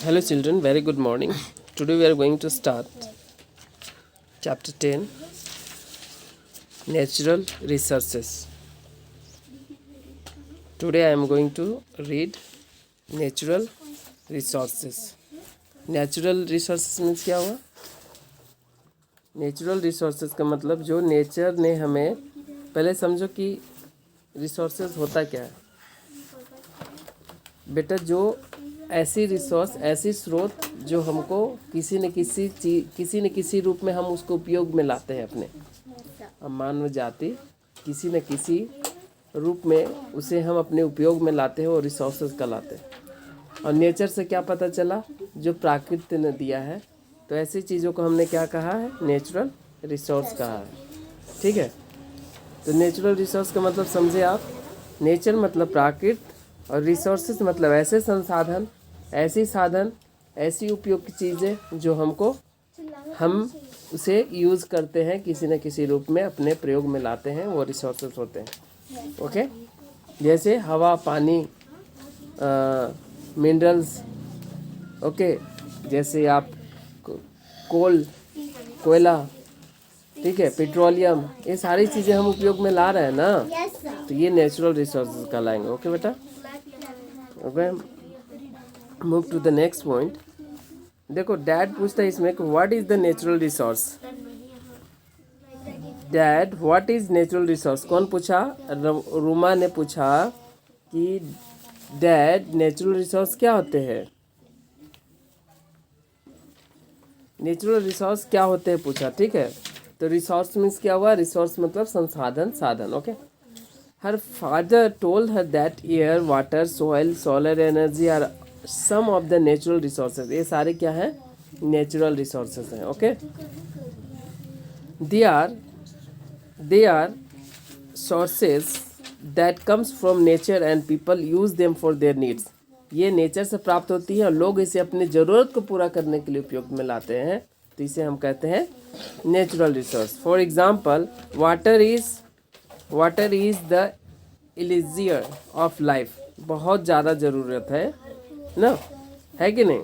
Hello children, very good morning. Today we are going to start chapter 10, Natural Resources. Today I am going to read Natural Resources. Natural Resources means क्या हुआ? Natural Resources का मतलब जो nature ने हमें, पहले समझो कि रिसोर्सेज होता क्या है बेटा। जो ऐसी रिसोर्स, ऐसी स्रोत जो हमको किसी न किसी रूप में हम उसको उपयोग में लाते हैं अपने। हम मानव जाति किसी न किसी रूप में उसे हम अपने उपयोग में लाते हैं और रिसोर्सेज कहलाते हैं। और नेचर से क्या पता चला? जो प्रकृति ने दिया है, तो ऐसी चीज़ों को हमने क्या कहा है? नेचुरल रिसोर्स कहा है। ठीक है, तो नेचुरल रिसोर्स का मतलब समझे आप। नेचर मतलब प्राकृत और रिसोर्सेज मतलब ऐसे संसाधन, ऐसी साधन, ऐसी उपयोग की चीज़ें जो हम उसे यूज़ करते हैं, किसी न किसी रूप में अपने प्रयोग में लाते हैं, वो रिसोर्सेज होते हैं। ओके, जैसे हवा, पानी, मिनरल्स। ओके, जैसे आप कोयला, ठीक है, पेट्रोलियम, ये सारी चीज़ें हम उपयोग में ला रहे हैं ना, तो ये नेचुरल रिसोर्सेज कहलाएंगे। ओके बेटा, okay, move to the next point. देखो, डैड पूछता है इसमें कि what is the natural resource. Dad, what is natural resource? कौन पूछा? रूमा ने पूछा कि डैड, नेचुरल रिसोर्स क्या होते हैं? नेचुरल रिसोर्स क्या होते हैं पूछा, ठीक है। तो रिसोर्स मीन्स क्या हुआ? रिसोर्स मतलब संसाधन, साधन। Okay, her father told her that air, water, soil, solar energy are some of the natural resources. ये सारे क्या है? नेचुरल रिसोर्सेज हैं। Okay, they are sources that comes from nature and people use them for their needs. ये nature से प्राप्त होती है और लोग इसे अपनी ज़रूरत को पूरा करने के लिए उपयोग में लाते हैं, तो इसे हम कहते हैं natural resource. For example, water is the elixir of life. बहुत ज़्यादा ज़रूरत है ना, है कि नहीं?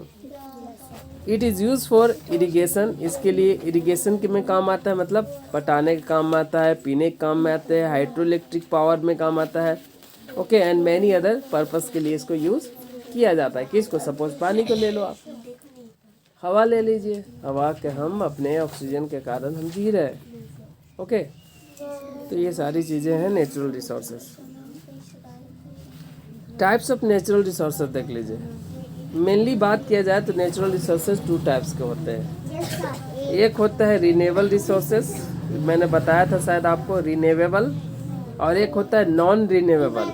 It is use for irrigation. इसके लिए इरिगेशन के में काम आता है, मतलब पटाने का काम आता है, पीने के काम में आता है, हाइड्रो इलेक्ट्रिक पावर में काम आता है। Okay, and many other purpose के लिए इसको यूज़ किया जाता है। किसको? सपोज पानी को ले लो आप, हवा ले लीजिए, हवा के हम अपने ऑक्सीजन के कारण हम जी रहे हैं। ओके, तो ये सारी चीज़ें हैं natural resources. Types of natural resources देख लीजिए। मेनली बात किया जाए तो नेचुरल रिसोर्सेज 2 टाइप्स के होते हैं। एक होता है रिन्यूएबल रिसोर्सेज, मैंने बताया था शायद आपको, रिन्यूएबल। और एक होता है नॉन रिन्यूएबल।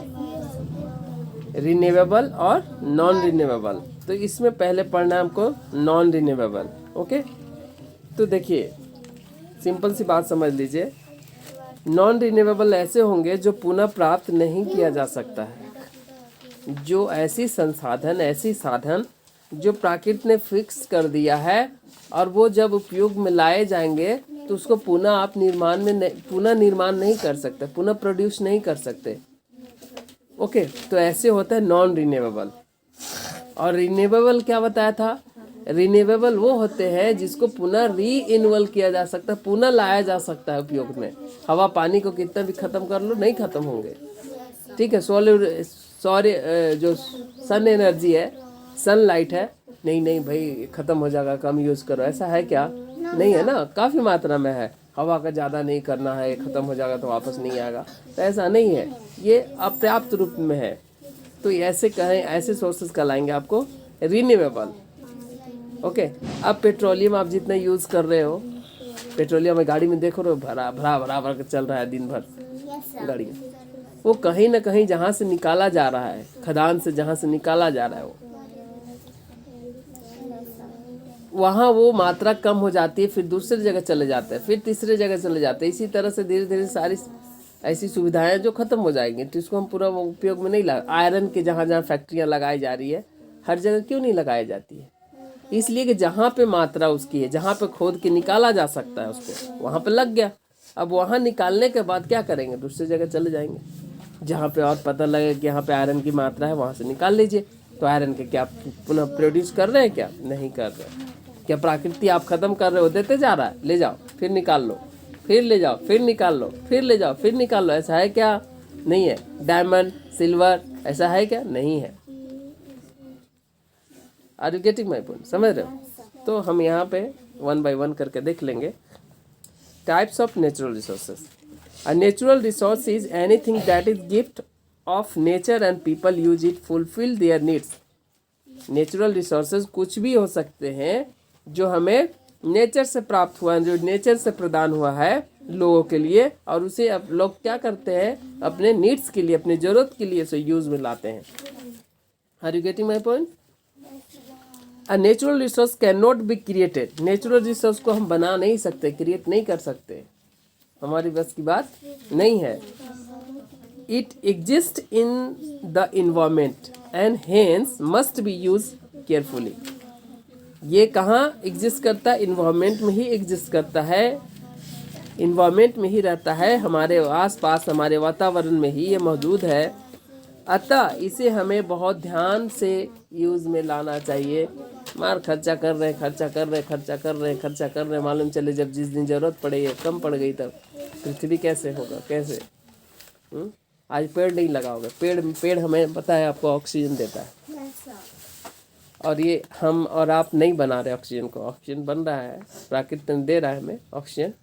रिन्यूएबल और नॉन रिन्यूएबल, तो इसमें पहले पढ़ना है हमको नॉन रिन्यूएबल। ओके, तो देखिए, सिंपल सी बात समझ लीजिए। नॉन रिन्यूएबल ऐसे होंगे जो पुनः प्राप्त नहीं किया जा सकता है। जो ऐसी संसाधन, ऐसी साधन जो प्रकृति ने फिक्स कर दिया है, और वो जब उपयोग में लाए जाएंगे तो उसको पुनः आप पुनः निर्माण नहीं कर सकते, पुनः प्रोड्यूस नहीं कर सकते। ओके, तो ऐसे होता है नॉन रिन्यूएबल। और रिन्यूएबल क्या बताया था? रिन्यूएबल वो होते हैं जिसको पुनः रीइन्वल किया जा सकता है, पुनः लाया जा सकता है उपयोग में। हवा, पानी को कितना भी खत्म कर लो, नहीं खत्म होंगे। ठीक है, जो सन एनर्जी है, सनलाइट है, नहीं भाई खत्म हो जाएगा, कम यूज़ करो, ऐसा है क्या? नहीं है ना, काफ़ी मात्रा में है। हवा का ज़्यादा नहीं करना है, खत्म हो जाएगा तो वापस नहीं आएगा, तो ऐसा नहीं है, ये अपर्याप्त रूप में है। तो ऐसे कहें, ऐसे सोर्सेज कहलाएंगे आपको रिन्यूएबल। ओके, अब पेट्रोलियम आप जितना यूज़ कर रहे हो, पेट्रोलियम गाड़ी में देखो रो, भरा चल रहा है दिन भर गाड़ी, वो कहीं ना कहीं जहाँ से निकाला जा रहा है, खदान से जहाँ से निकाला जा रहा है, वहाँ वो मात्रा कम हो जाती है, फिर दूसरी जगह चले जाते हैं, फिर तीसरी जगह चले जाते हैं। इसी तरह से धीरे धीरे सारी ऐसी सुविधाएं जो ख़त्म हो जाएंगी, तो इसको हम पूरा उपयोग में नहीं ला। आयरन के जहाँ जहाँ फैक्ट्रियाँ लगाई जा रही है, हर जगह क्यों नहीं लगाई जाती है? इसलिए कि जहाँ पे मात्रा उसकी है, जहाँ पे खोद के निकाला जा सकता है उसको, वहाँ पे लग गया। अब वहाँ निकालने के बाद क्या करेंगे? दूसरी जगह चले जाएंगे, जहाँ पे और पता लगे कि यहाँ पे आयरन की मात्रा है, वहाँ से निकाल लीजिए। तो आयरन के क्या पुनः प्रोड्यूस कर रहे हैं क्या? नहीं कर रहे। क्या प्रकृति आप खत्म कर रहे हो? देते जा रहा है, ले जाओ फिर निकाल लो, फिर ले जाओ फिर निकाल लो, फिर ले जाओ फिर निकाल लो। ऐसा है क्या? नहीं है। डायमंड, सिल्वर ऐसा है क्या? नहीं है। Are you getting my point? समझ रहे हो? तो हम यहाँ पे 1 by 1 करके देख लेंगे। Types of natural resources. A natural resource is anything that is gift of nature and people use it fulfil there needs. Natural resources कुछ भी हो सकते हैं जो हमें नेचर से प्राप्त हुआ है, जो नेचर से प्रदान हुआ है लोगों के लिए, और उसे अब लोग क्या करते हैं? अपने नीड्स के लिए, अपनी ज़रूरत के लिए उसे यूज में लाते हैं। Are you getting my point? A natural resource can not be created. Natural resource को हम बना नहीं सकते, क्रिएट नहीं कर सकते, हमारी बस की बात नहीं है। It exist in the environment and hence must be use carefully. ये कहाँ एग्जिस्ट करता है? इन्वायरमेंट में ही एग्जिस्ट करता है, इन्वायरमेंट में ही रहता है, हमारे आसपास, हमारे वातावरण में ही ये मौजूद है। अतः इसे हमें बहुत ध्यान से यूज़ में लाना चाहिए। मार खर्चा कर रहे हैं, खर्चा कर रहे हैं, खर्चा कर रहे हैं, खर्चा कर रहे हैं, मालूम चले जब जिस दिन ज़रूरत पड़े कम पड़ गई तब पृथ्वी कैसे होगा? कैसे? आज पेड़ नहीं लगाओगे, पेड़ हमें पता है आपको ऑक्सीजन देता है, और ये हम और आप नहीं बना रहे ऑक्सीजन को, ऑक्सीजन बन रहा है, प्रकृति दे रहा है हमें ऑक्सीजन,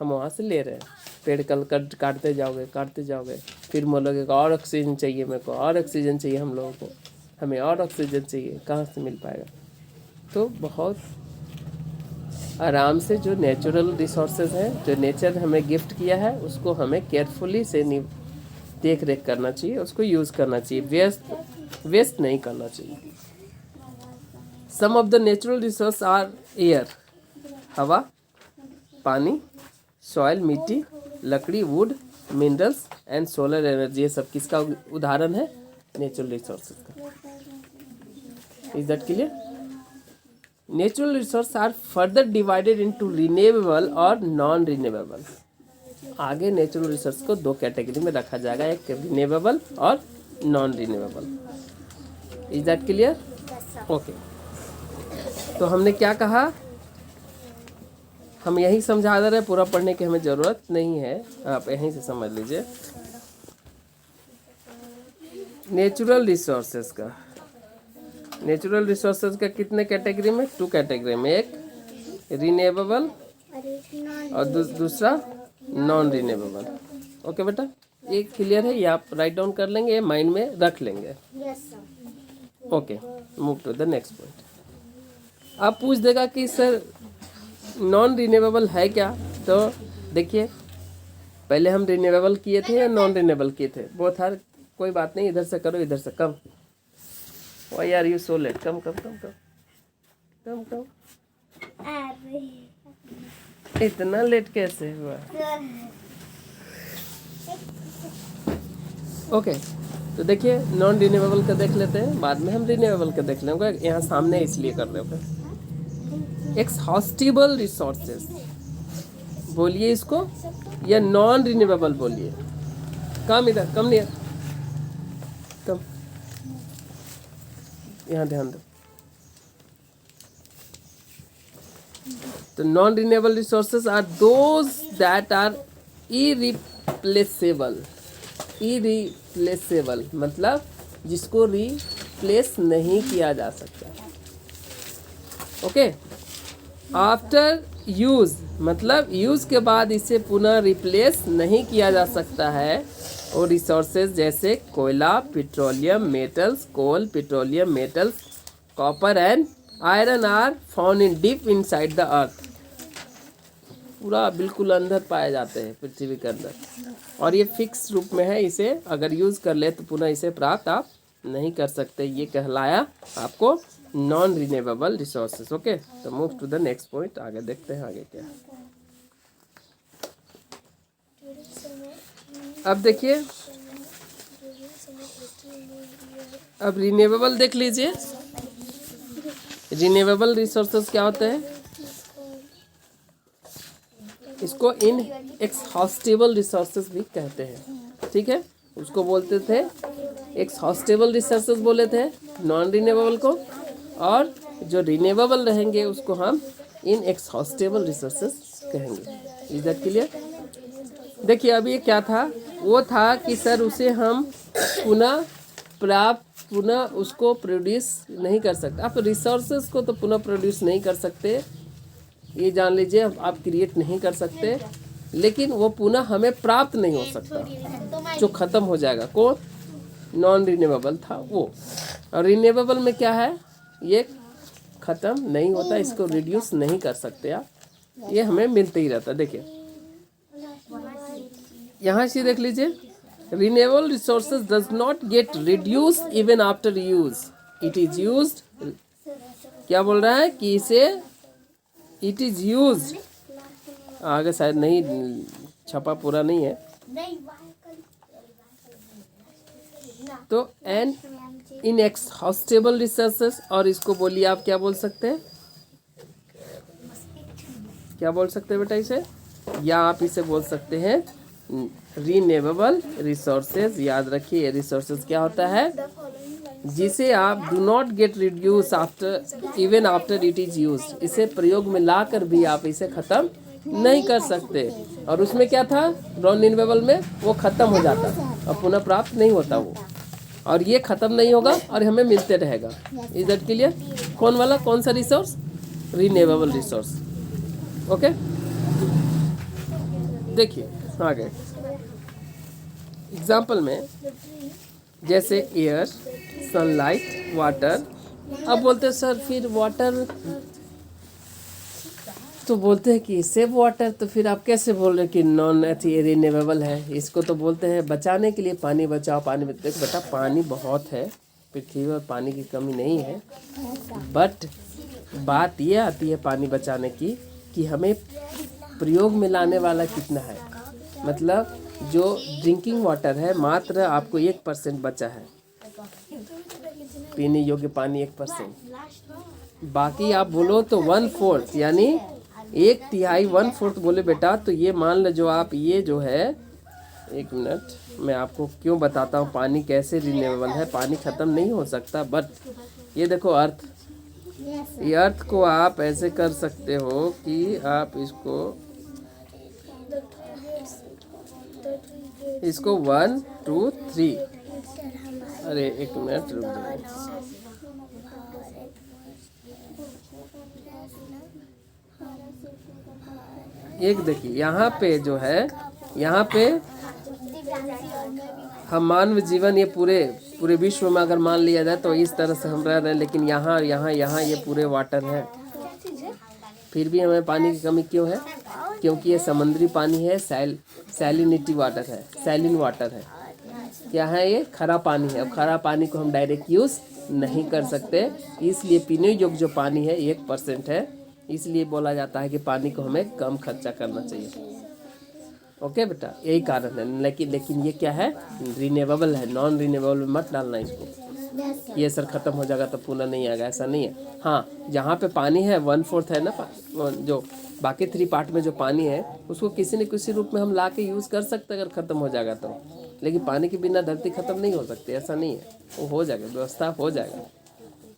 हम वहाँ से ले रहे हैं। पेड़ कल काटते जाओगे, फिर बोलोगे और ऑक्सीजन चाहिए मेरे को, और ऑक्सीजन चाहिए हम लोगों को, हमें और ऑक्सीजन चाहिए, कहाँ से मिल पाएगा? तो बहुत आराम से जो नेचुरल रिसोर्सेज हैं, जो नेचर हमें गिफ्ट किया है, उसको हमें केयरफुली से देख रेख करना चाहिए, उसको यूज़ करना चाहिए, वेस्ट नहीं करना चाहिए। Some of the natural resource are air, हवा, पानी, सॉइल, मिट्टी, लकड़ी, wood, minerals and solar energy. ये सब किसका उदाहरण है? नेचुरल रिसोर्सेज का। Is that clear? Natural resource are further divided into renewable और नॉन रिन्यूएबल। आगे नेचुरल रिसोर्स को दो कैटेगरी में रखा जाएगा, एक रिन्यूएबल और non renewable. Is that clear? Okay. तो हमने क्या कहा? हम यही समझा दे रहे हैं, पूरा पढ़ने की हमें ज़रूरत नहीं है, आप यहीं से समझ लीजिए। नेचुरल रिसोर्सेज का कितने कैटेगरी में? 2 कैटेगरी में, एक रिन्यूएबल और दूसरा नॉन रिन्यूएबल। ओके बेटा, ये क्लियर है? ये आप राइट डाउन कर लेंगे, ये माइंड में रख लेंगे। Okay, move to the next point. आप पूछ देगा कि सर नॉन रिन्यूएबल है क्या? तो देखिए, पहले हम रिन्यूएबल किए थे या नॉन रिन्यूएबल किए थे? बहुत हर कोई बात नहीं, इधर से करो, इधर से come. Why are you so late? Come come come come come come. इतना लेट कैसे हुआ? ओके, तो देखिए नॉन रिन्यूएबल का देख लेते हैं, बाद में हम रिन्यूएबल का देख लेंगे। यहाँ सामने इसलिए कर रहे हो। एक्सहॉस्टिबल रिसोर्सेज बोलिए इसको, या नॉन रिन्यूएबल बोलिए। कम इधर, कम नहीं, कम, यहाँ ध्यान दो। तो non renewable resources are those that are irreplaceable. मतलब जिसको रिप्लेस नहीं किया जा सकता। ओके, आफ्टर यूज मतलब यूज के बाद इसे पुनः रिप्लेस नहीं किया जा सकता है। और रिसोर्सेज जैसे कोयला, petroleum, metals, coal, petroleum, metals, copper and iron are found in deep inside the earth. पूरा बिल्कुल अंदर पाए जाते हैं पृथ्वी के अंदर, और ये फिक्स रूप में है। इसे अगर यूज़ कर ले तो पुनः इसे प्राप्त आप नहीं कर सकते। ये कहलाया आपको नॉन रिन्यूएबल रिसोर्सेज। ओके, तो move to the next point. आगे देखते हैं आगे क्या। अब देखिए, अब रिन्यूएबल देख लीजिए। रिन्यूएबल रिसोर्सेज क्या होते हैं? इसको इन एक्सहॉस्टिबल रिसोर्सेज भी कहते हैं। ठीक है, उसको बोलते थे एक्सहॉस्टेबल रिसोर्सेज बोले थे नॉन रिन्यूएबल को, और जो रिन्यूएबल रहेंगे उसको हम इन एक्सहॉस्टेबल रिसोर्सेज कहेंगे। Is that clear? देखिए अब ये क्या था, वो था कि सर उसे हम पुनः उसको प्रोड्यूस नहीं कर सकते। आप रिसोर्सेज को तो पुनः प्रोड्यूस नहीं कर सकते, ये जान लीजिए, आप क्रिएट नहीं कर सकते, लेकिन वो पुनः हमें प्राप्त नहीं हो सकता। जो ख़त्म हो जाएगा कौन, नॉन रिन्यूएबल था वो। और रिन्यूएबल में क्या है, ये ख़त्म नहीं होता, इसको रिड्यूस नहीं कर सकते आप, ये हमें मिलते ही रहता। देखिए यहाँ से देख लीजिए, renewable resources does not get reduce even after use, it is used. क्या बोल रहा है कि इसे इट इज यूज्ड, आगे शायद नहीं छपा, पूरा नहीं है तो एन इनएक्सहॉस्टेबल रिसोर्सेज, और इसको बोलिए आप क्या बोल सकते हैं, क्या बोल सकते हैं बेटा इसे, या आप इसे बोल सकते हैं रिन्यूएबल रिसोर्सेज। याद रखिए रिसोर्सेज क्या होता है, जिसे आप do not get reduce after even after it is use, इसे प्रयोग में ला कर भी आप इसे ख़त्म नहीं कर सकते। और उसमें क्या था, नॉन रिन्यूएबल में वो ख़त्म हो जाता और पुनः प्राप्त नहीं होता वो, और ये ख़त्म नहीं होगा और हमें मिलते रहेगा। Is that clear? कौन वाला, कौन सा रिसोर्स, रिन्यूएबल रिसोर्स। ओके देखिए आगे एग्जाम्पल में, जैसे एयर, सनलाइट, वाटर। अब बोलते हैं सर फिर वाटर तो बोलते हैं कि सेव वाटर, तो फिर आप कैसे बोल रहे हैं कि नॉन रिन्यूएबल है? इसको तो बोलते हैं बचाने के लिए, पानी बचाओ, पानी देखो बेटा पानी बहुत है पृथ्वी पर, पानी की कमी नहीं है, बट बात ये आती है पानी बचाने की कि हमें प्रयोग में लाने वाला कितना है। मतलब जो ड्रिंकिंग वाटर है मात्र आपको 1% बचा है, पीने योग्य पानी 1%, बाकी आप बोलो तो 1/4 यानी 1/3 1/4 बोले बेटा, तो ये मान लो जो आप ये जो है, एक मिनट मैं आपको क्यों बताता हूँ पानी कैसे रिन्यूएबल है। पानी ख़त्म नहीं हो सकता, बट ये देखो अर्थ, ये अर्थ को आप ऐसे कर सकते हो कि आप इसको 1 2 3, अरे एक मिनट रुक जाओ, एक देखिए यहाँ पे जो है, यहाँ पे हम मानव जीवन ये पूरे विश्व में अगर मान लिया जाए तो इस तरह से हम रह रहे हैं, लेकिन यहाँ ये पूरे वाटर है, फिर भी हमें पानी की कमी क्यों है? क्योंकि ये समुद्री पानी है, सैलिनिटी वाटर है, सैलिन वाटर है। क्या है ये? खरा पानी है। अब खरा पानी को हम डायरेक्ट यूज़ नहीं कर सकते, इसलिए पीने योग्य जो पानी है 1% है, इसलिए बोला जाता है कि पानी को हमें कम खर्चा करना चाहिए। ओके बेटा, यही कारण है। लेकिन ये क्या है, रिन्यूएबल है, नॉन रिन्यूएबल में मत डालना इसको, ये सर ख़त्म हो जाएगा तो पुनः नहीं आएगा, ऐसा नहीं है। हाँ, जहाँ पे पानी है 1/4 है ना, जो बाकी 3 पार्ट में जो पानी है उसको किसी न किसी रूप में हम ला के यूज़ कर सकते हैं अगर ख़त्म हो जाएगा तो, लेकिन पानी के बिना धरती ख़त्म नहीं हो सकती, ऐसा नहीं है, वो हो जाएगा, व्यवस्था हो जाएगा।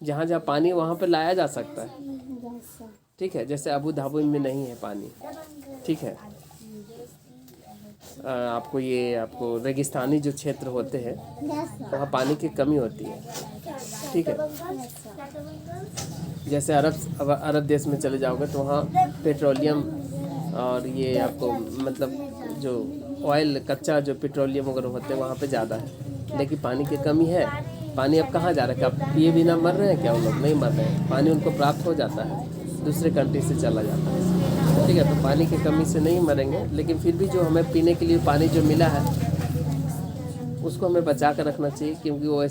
जहाँ जहाँ पानी वहाँ पे लाया जा सकता है, ठीक है। जैसे अबू धाबी में नहीं है पानी, ठीक है, आपको रेगिस्तानी जो क्षेत्र होते हैं वहाँ पानी की कमी होती है, ठीक है। जैसे अरब देश में चले जाओगे तो वहाँ पेट्रोलियम और ये आपको मतलब जो ऑयल, कच्चा जो पेट्रोलियम वगैरह होते हैं वहाँ पे ज़्यादा है, लेकिन पानी की कमी है। पानी अब कहाँ जा रहा है? क्या आप पिए बिना मर रहे हैं क्या? वो लोग नहीं मर रहे हैं, पानी उनको प्राप्त हो जाता है, दूसरे कंट्री से चला जाता है, ठीक है। तो पानी की कमी से नहीं मरेंगे, लेकिन फिर भी जो हमें पीने के लिए पानी जो मिला है उसको हमें बचा कर रखना चाहिए, क्योंकि वो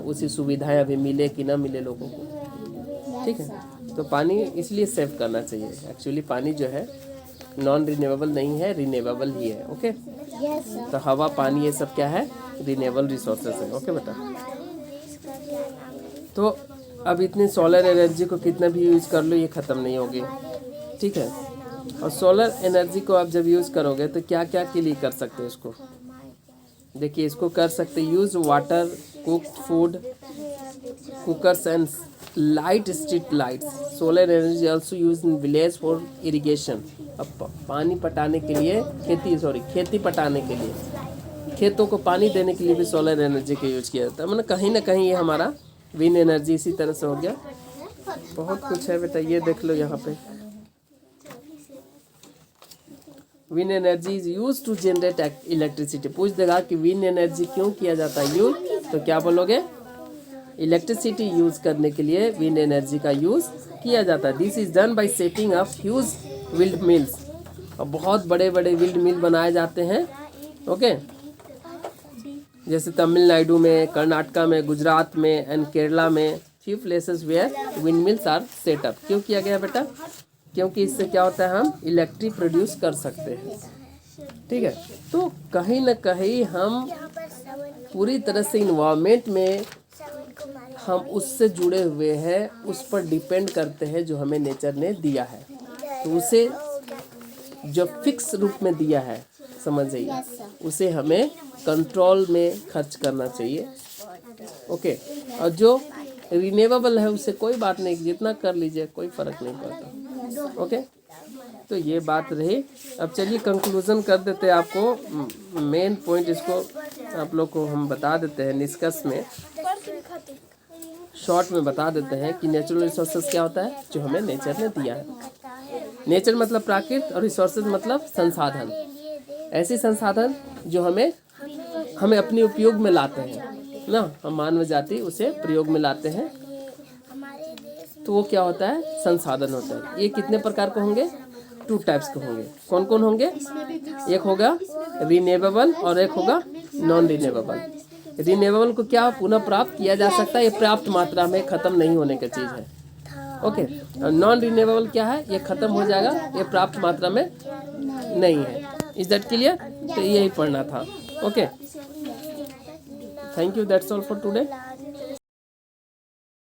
उसी सुविधाएं अभी मिले कि ना मिले लोगों को, ठीक है। तो पानी इसलिए सेव करना चाहिए। एक्चुअली पानी जो है नॉन रिन्यूएबल नहीं है, रिन्यूएबल ही है, ओके। तो हवा, पानी, ये सब क्या है? रिन्यूएबल रिसोर्सेज है, ओके बेटा। तो अब इतनी सोलर एनर्जी को कितना भी यूज़ कर लो ये ख़त्म नहीं होगी, ठीक है। और सोलर एनर्जी को आप जब यूज़ करोगे तो क्या क्या के लिए कर सकते हो उसको? देखिए इसको कर सकते use water cooked food cookers and light street lights. Solar energy also use in village for irrigation. अब पानी पटाने के लिए खेती पटाने के लिए खेतों को पानी देने के लिए भी सोलर एनर्जी का यूज किया जाता है। मतलब कहीं ना कहीं ये हमारा विंड एनर्जी इसी तरह से हो गया। बहुत कुछ है बेटा, ये देख लो यहाँ पे wind energy is use to generate electricity. पूछ देगा कि विंड एनर्जी क्यों किया जाता है यूज, तो क्या बोलोगे? इलेक्ट्रिसिटी यूज करने के लिए विंड एनर्जी का यूज किया जाता है। This is done by setting up huge wind mills. और बहुत बड़े बड़े विंड मिल बनाए जाते हैं। ओके, जैसे तमिलनाडु में, कर्नाटका में, गुजरात में एंड केरला में few places where wind mills are set up. क्यों किया गया बेटा? क्योंकि इससे क्या होता है, हम इलेक्ट्रिक प्रोड्यूस कर सकते हैं। ठीक है, तो कहीं ना कहीं हम पूरी तरह से इन्वायरमेंट में हम उससे जुड़े हुए हैं, उस पर डिपेंड करते हैं जो हमें नेचर ने दिया है। तो उसे जो फिक्स रूप में दिया है, समझ जाइए, उसे हमें कंट्रोल में खर्च करना चाहिए। ओके, और जो रिन्यूएबल है उससे कोई बात नहीं, जितना कर लीजिए कोई फर्क नहीं पड़ता। ओके, तो ये बात रही। अब चलिए कंक्लूजन कर देते हैं। आपको मेन पॉइंट इसको आप लोग को हम बता देते हैं, निष्कर्ष में शॉर्ट में बता देते हैं कि नेचुरल रिसोर्सेज क्या होता है, जो हमें नेचर ने दिया है। नेचर मतलब प्राकृतिक और रिसोर्सेज मतलब संसाधन, ऐसे संसाधन जो हमें अपने उपयोग में लाते हैं ना, हम मानव जाति उसे प्रयोग में लाते हैं। तो वो क्या होता है, संसाधन होता है। ये कितने प्रकार के होंगे? 2 टाइप्स के होंगे। कौन कौन होंगे? एक होगा रिन्यूएबल और एक होगा नॉन रिन्यूएबल। रिन्यूएबल को क्या पुनः प्राप्त किया जा सकता है, ये पर्याप्त मात्रा में, खत्म नहीं होने की चीज़ है। ओके, नॉन रिन्यूएबल क्या है, ये खत्म हो जाएगा, ये पर्याप्त मात्रा में नहीं है। Is that clear? तो यही पढ़ना था। Okay, thank you, that's all for today.